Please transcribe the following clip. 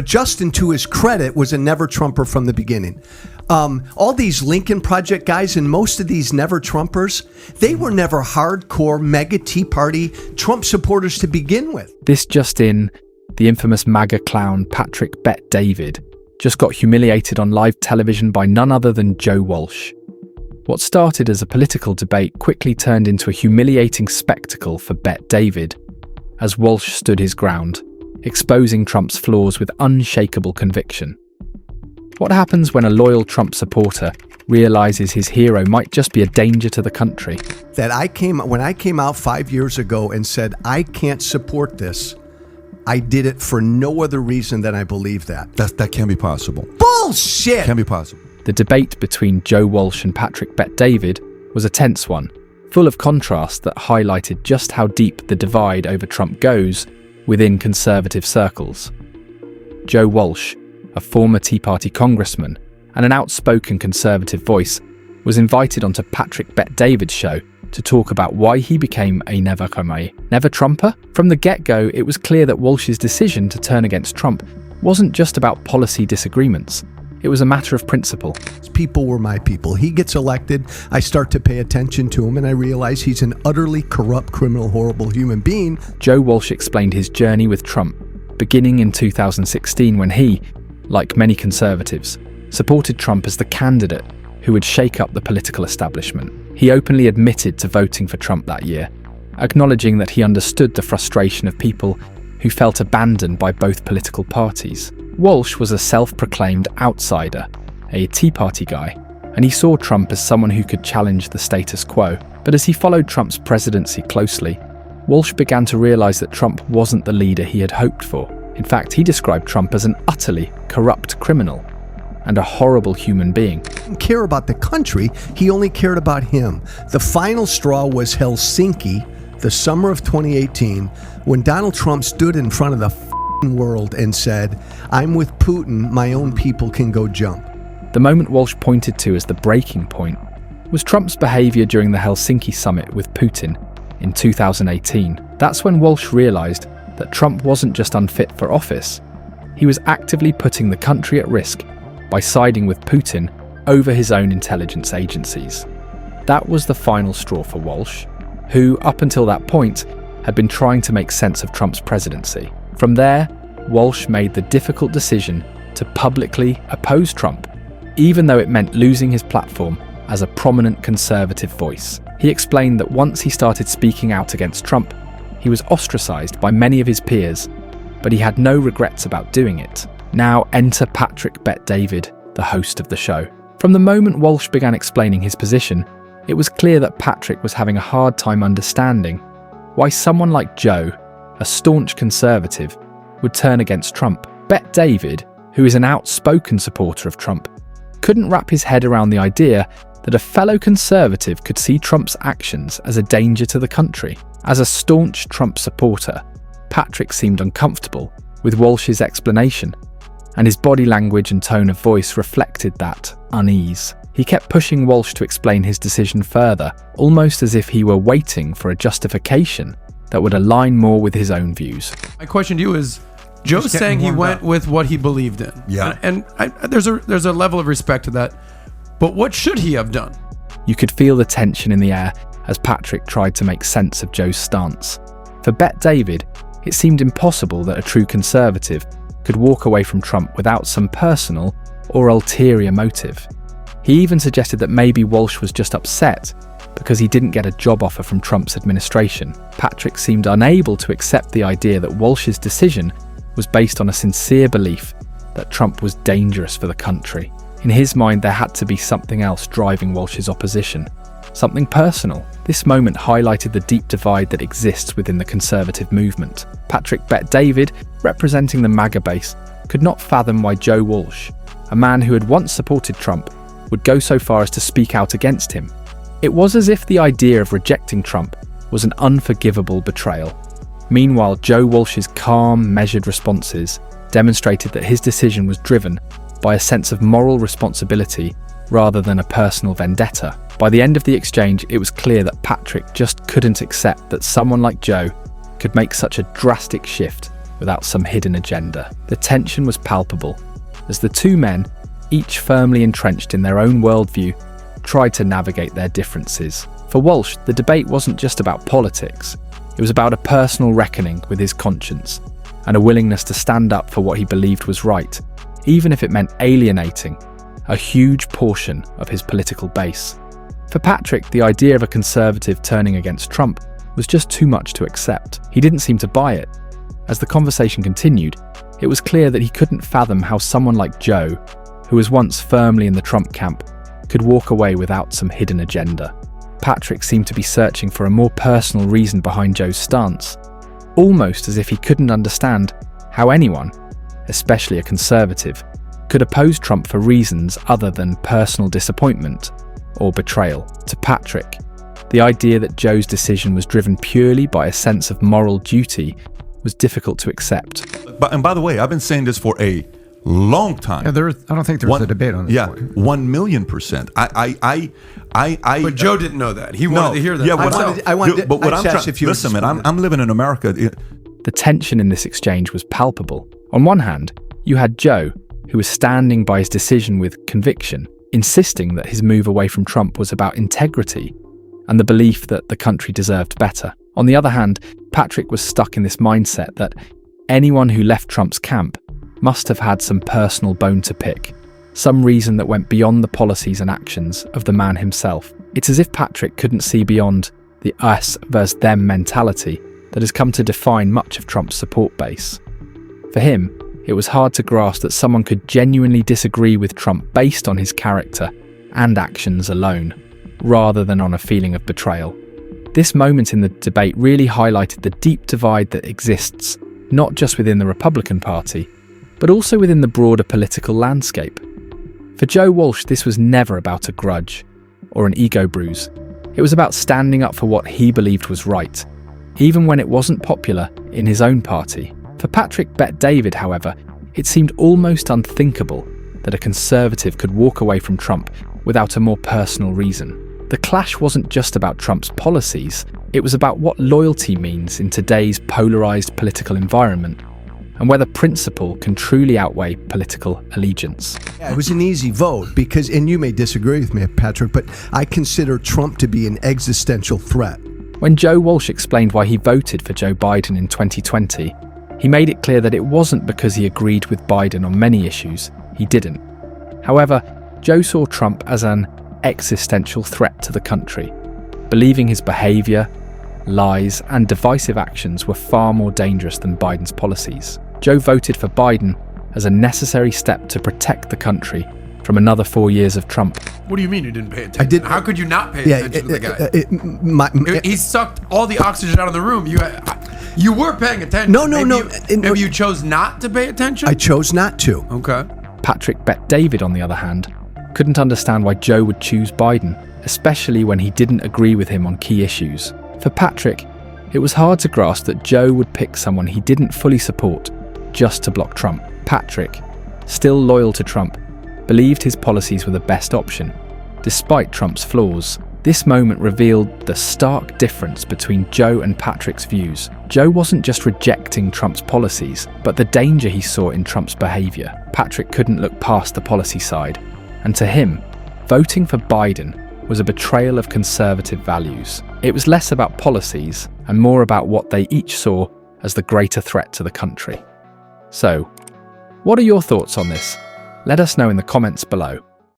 Justin, to his credit, was a never-Trumper from the beginning. All these Lincoln Project guys and most of these never-Trumpers, they were never hardcore mega Tea Party Trump supporters to begin with. This just in, the infamous MAGA clown Patrick Bet-David just got humiliated on live television by none other than Joe Walsh. What started as a political debate quickly turned into a humiliating spectacle for Bet-David as Walsh stood his ground, exposing Trump's flaws with unshakable conviction. What happens when a loyal Trump supporter realizes his hero might just be a danger to the country? When I came out 5 years ago and said, I can't support this, I did it for no other reason than I believe that. That can be possible. Bullshit! Can be possible. The debate between Joe Walsh and Patrick Bet-David was a tense one, full of contrast that highlighted just how deep the divide over Trump goes within conservative circles. Joe Walsh, a former Tea Party congressman and an outspoken conservative voice, was invited onto Patrick Bet-David's show to talk about why he became a never-Trumper. From the get-go, it was clear that Walsh's decision to turn against Trump wasn't just about policy disagreements. It was a matter of principle. People were my people. He gets elected, I start to pay attention to him, and I realize he's an utterly corrupt, criminal, horrible human being. Joe Walsh explained his journey with Trump, beginning in 2016 when he, like many conservatives, supported Trump as the candidate who would shake up the political establishment. He openly admitted to voting for Trump that year, acknowledging that he understood the frustration of people who felt abandoned by both political parties. Walsh was a self-proclaimed outsider, a Tea Party guy, and he saw Trump as someone who could challenge the status quo. But as he followed Trump's presidency closely, Walsh began to realize that Trump wasn't the leader he had hoped for. In fact, he described Trump as an utterly corrupt criminal and a horrible human being. He didn't care about the country, he only cared about him. The final straw was Helsinki, the summer of 2018, when Donald Trump stood in front of the world and said, I'm with Putin, my own people can go jump. The moment Walsh pointed to as the breaking point was Trump's behavior during the Helsinki summit with Putin in 2018. That's when Walsh realized that Trump wasn't just unfit for office, he was actively putting the country at risk by siding with Putin over his own intelligence agencies. That was the final straw for Walsh, who, up until that point, had been trying to make sense of Trump's presidency. From there, Walsh made the difficult decision to publicly oppose Trump, even though it meant losing his platform as a prominent conservative voice. He explained that once he started speaking out against Trump, he was ostracized by many of his peers, but he had no regrets about doing it. Now enter Patrick Bet-David, the host of the show. From the moment Walsh began explaining his position, it was clear that Patrick was having a hard time understanding why someone like Joe, a staunch conservative, would turn against Trump. Bet-David, who is an outspoken supporter of Trump, couldn't wrap his head around the idea that a fellow conservative could see Trump's actions as a danger to the country. As a staunch Trump supporter, Patrick seemed uncomfortable with Walsh's explanation, and his body language and tone of voice reflected that unease. He kept pushing Walsh to explain his decision further, almost as if he were waiting for a justification that would align more with his own views. My question to you is, Joe's saying he went with what he believed in. Yeah. And there's a level of respect to that. But what should he have done? You could feel the tension in the air as Patrick tried to make sense of Joe's stance. For Bet-David, it seemed impossible that a true conservative could walk away from Trump without some personal or ulterior motive. He even suggested that maybe Walsh was just upset because he didn't get a job offer from Trump's administration. Patrick seemed unable to accept the idea that Walsh's decision was based on a sincere belief that Trump was dangerous for the country. In his mind, there had to be something else driving Walsh's opposition, something personal. This moment highlighted the deep divide that exists within the conservative movement. Patrick Bet-David, representing the MAGA base, could not fathom why Joe Walsh, a man who had once supported Trump, would go so far as to speak out against him. It was as if the idea of rejecting Trump was an unforgivable betrayal. Meanwhile, Joe Walsh's calm, measured responses demonstrated that his decision was driven by a sense of moral responsibility rather than a personal vendetta. By the end of the exchange, it was clear that Patrick just couldn't accept that someone like Joe could make such a drastic shift without some hidden agenda. The tension was palpable as the two men, each firmly entrenched in their own worldview, tried to navigate their differences. For Walsh, the debate wasn't just about politics. It was about a personal reckoning with his conscience and a willingness to stand up for what he believed was right, even if it meant alienating a huge portion of his political base. For Patrick, the idea of a conservative turning against Trump was just too much to accept. He didn't seem to buy it. As the conversation continued, it was clear that he couldn't fathom how someone like Joe, who was once firmly in the Trump camp, could walk away without some hidden agenda. Patrick seemed to be searching for a more personal reason behind Joe's stance, almost as if he couldn't understand how anyone, especially a conservative, could oppose Trump for reasons other than personal disappointment or betrayal. To Patrick, the idea that Joe's decision was driven purely by a sense of moral duty was difficult to accept. And by the way, I've been saying this for a long time. Yeah, I don't think there was a debate on this. Yeah, point. 1,000,000%. But Joe didn't know that. He wanted to hear that. Yeah, Listen, man, I'm living in America. The tension in this exchange was palpable. On one hand, you had Joe, who was standing by his decision with conviction, insisting that his move away from Trump was about integrity and the belief that the country deserved better. On the other hand, Patrick was stuck in this mindset that anyone who left Trump's camp must have had some personal bone to pick, some reason that went beyond the policies and actions of the man himself. It's as if Patrick couldn't see beyond the us versus them mentality that has come to define much of Trump's support base. For him, it was hard to grasp that someone could genuinely disagree with Trump based on his character and actions alone, rather than on a feeling of betrayal. This moment in the debate really highlighted the deep divide that exists, not just within the Republican Party, but also within the broader political landscape. For Joe Walsh, this was never about a grudge or an ego bruise. It was about standing up for what he believed was right, even when it wasn't popular in his own party. For Patrick Bet-David, however, it seemed almost unthinkable that a conservative could walk away from Trump without a more personal reason. The clash wasn't just about Trump's policies, it was about what loyalty means in today's polarized political environment, and whether principle can truly outweigh political allegiance. It was an easy vote because, and you may disagree with me, Patrick, but I consider Trump to be an existential threat. When Joe Walsh explained why he voted for Joe Biden in 2020, he made it clear that it wasn't because he agreed with Biden on many issues. He didn't. However, Joe saw Trump as an existential threat to the country, believing his behavior, lies, and divisive actions were far more dangerous than Biden's policies. Joe voted for Biden as a necessary step to protect the country from another 4 years of Trump. What do you mean you didn't pay attention? I did. How could you not pay attention to the guy? He sucked all the oxygen out of the room. You were paying attention. No. Maybe you chose not to pay attention? I chose not to. Okay. Patrick Bet-David, on the other hand, couldn't understand why Joe would choose Biden, especially when he didn't agree with him on key issues. For Patrick, it was hard to grasp that Joe would pick someone he didn't fully support just to block Trump. Patrick, still loyal to Trump, believed his policies were the best option, despite Trump's flaws. This moment revealed the stark difference between Joe and Patrick's views. Joe wasn't just rejecting Trump's policies, but the danger he saw in Trump's behavior. Patrick couldn't look past the policy side, and to him, voting for Biden was a betrayal of conservative values. It was less about policies and more about what they each saw as the greater threat to the country. So, what are your thoughts on this? Let us know in the comments below.